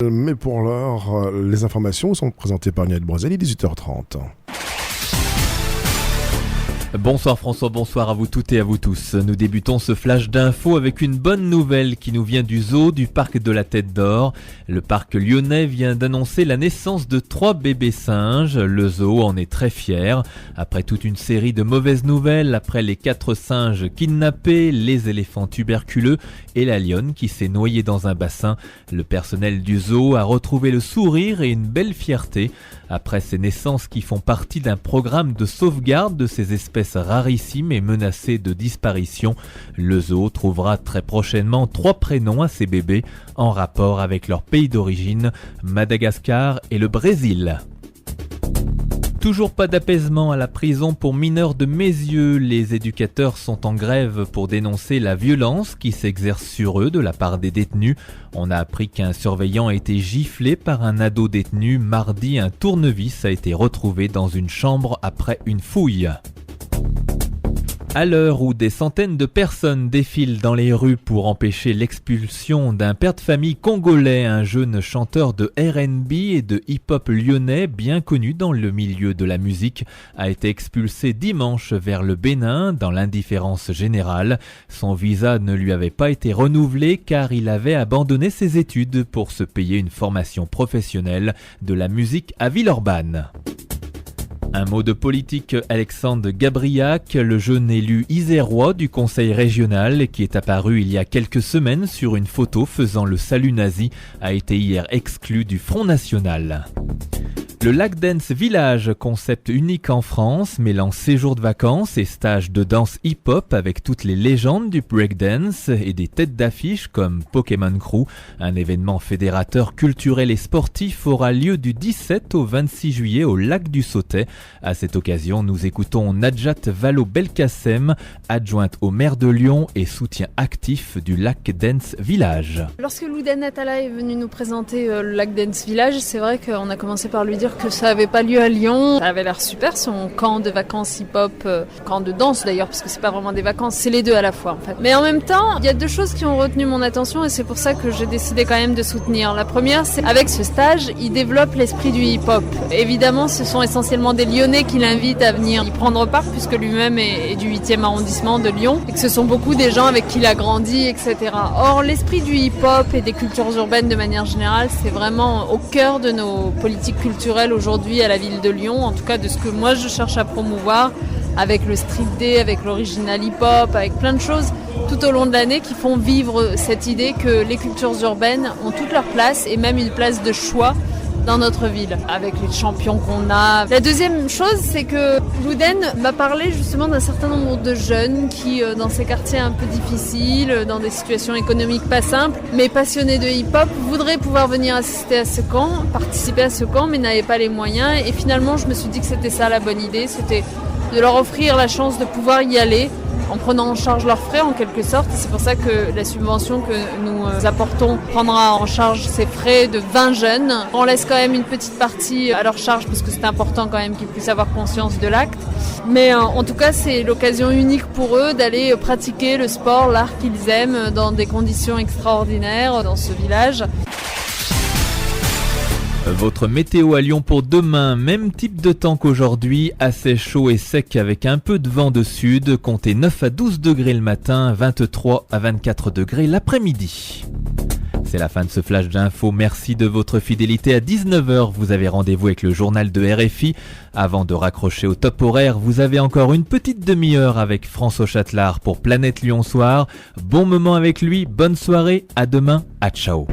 Mais pour l'heure, les informations sont présentées par Niette Broselli, 18h30. Bonsoir François, bonsoir à vous toutes et à vous tous. Nous débutons ce flash d'infos avec une bonne nouvelle qui nous vient du zoo du parc de la Tête d'Or. Le parc lyonnais vient d'annoncer la naissance de 3 bébés singes. Le zoo en est très fier. Après toute une série de mauvaises nouvelles, après les 4 singes kidnappés, les éléphants tuberculeux et la lionne qui s'est noyée dans un bassin, le personnel du zoo a retrouvé le sourire et une belle fierté. Après ces naissances qui font partie d'un programme de sauvegarde de ces espèces rarissimes et menacées de disparition, le zoo trouvera très prochainement 3 prénoms à ces bébés en rapport avec leur pays d'origine, Madagascar et le Brésil. Toujours pas d'apaisement à la prison pour mineurs de Mézieux. Les éducateurs sont en grève pour dénoncer la violence qui s'exerce sur eux de la part des détenus. On a appris qu'un surveillant a été giflé par un ado détenu. Mardi, un tournevis a été retrouvé dans une chambre après une fouille. À l'heure où des centaines de personnes défilent dans les rues pour empêcher l'expulsion d'un père de famille congolais, un jeune chanteur de R&B et de hip-hop lyonnais bien connu dans le milieu de la musique a été expulsé dimanche vers le Bénin dans l'indifférence générale. Son visa ne lui avait pas été renouvelé car il avait abandonné ses études pour se payer une formation professionnelle de la musique à Villeurbanne. Un mot de politique, Alexandre Gabriac, le jeune élu isérois du conseil régional qui est apparu il y a quelques semaines sur une photo faisant le salut nazi, a été hier exclu du Front National. Le Lac Dance Village, concept unique en France, mêlant séjours de vacances et stages de danse hip-hop avec toutes les légendes du breakdance et des têtes d'affiche comme Pokémon Crew. Un événement fédérateur culturel et sportif aura lieu du 17 au 26 juillet au Lac du Sautet. À cette occasion, nous écoutons Nadjat Vallaud-Belkacem, adjointe au maire de Lyon et soutien actif du Lac Dance Village. Lorsque Louden Atala est venu nous présenter le Lac Dance Village, c'est vrai qu'on a commencé par lui dire que ça n'avait pas lieu à Lyon. Ça avait l'air super, son camp de vacances hip-hop, camp de danse d'ailleurs, parce que c'est pas vraiment des vacances, c'est les deux à la fois en fait. Mais en même temps, il y a 2 choses qui ont retenu mon attention et c'est pour ça que j'ai décidé quand même de soutenir. La première, c'est avec ce stage, il développe l'esprit du hip-hop. Évidemment, ce sont essentiellement des Lyonnais qui l'invitent à venir y prendre part, puisque lui-même est du 8e arrondissement de Lyon, et que ce sont beaucoup des gens avec qui il a grandi, etc. Or, l'esprit du hip-hop et des cultures urbaines de manière générale, c'est vraiment au cœur de nos politiques culturelles aujourd'hui à la ville de Lyon, en tout cas de ce que moi je cherche à promouvoir avec le street day, avec l'original hip-hop, avec plein de choses tout au long de l'année qui font vivre cette idée que les cultures urbaines ont toute leur place et même une place de choix dans notre ville, avec les champions qu'on a. La deuxième chose, c'est que Louden m'a parlé justement d'un certain nombre de jeunes qui, dans ces quartiers un peu difficiles, dans des situations économiques pas simples, mais passionnés de hip-hop, voudraient pouvoir venir assister à ce camp, participer à ce camp, mais n'avaient pas les moyens. Et finalement, je me suis dit que c'était ça la bonne idée, c'était de leur offrir la chance de pouvoir y aller, en prenant en charge leurs frais en quelque sorte. C'est pour ça que la subvention que nous apportons prendra en charge ces frais de 20 jeunes. On laisse quand même une petite partie à leur charge parce que c'est important quand même qu'ils puissent avoir conscience de l'acte. Mais en tout cas, c'est l'occasion unique pour eux d'aller pratiquer le sport, l'art qu'ils aiment dans des conditions extraordinaires dans ce village. Votre météo à Lyon pour demain, même type de temps qu'aujourd'hui, assez chaud et sec avec un peu de vent de sud, comptez 9 à 12 degrés le matin, 23 à 24 degrés l'après-midi. C'est la fin de ce flash d'infos, merci de votre fidélité. À 19h, vous avez rendez-vous avec le journal de RFI. Avant de raccrocher au top horaire, vous avez encore une petite demi-heure avec François Châtelard pour Planète Lyon Soir. Bon moment avec lui, bonne soirée, à demain, à ciao.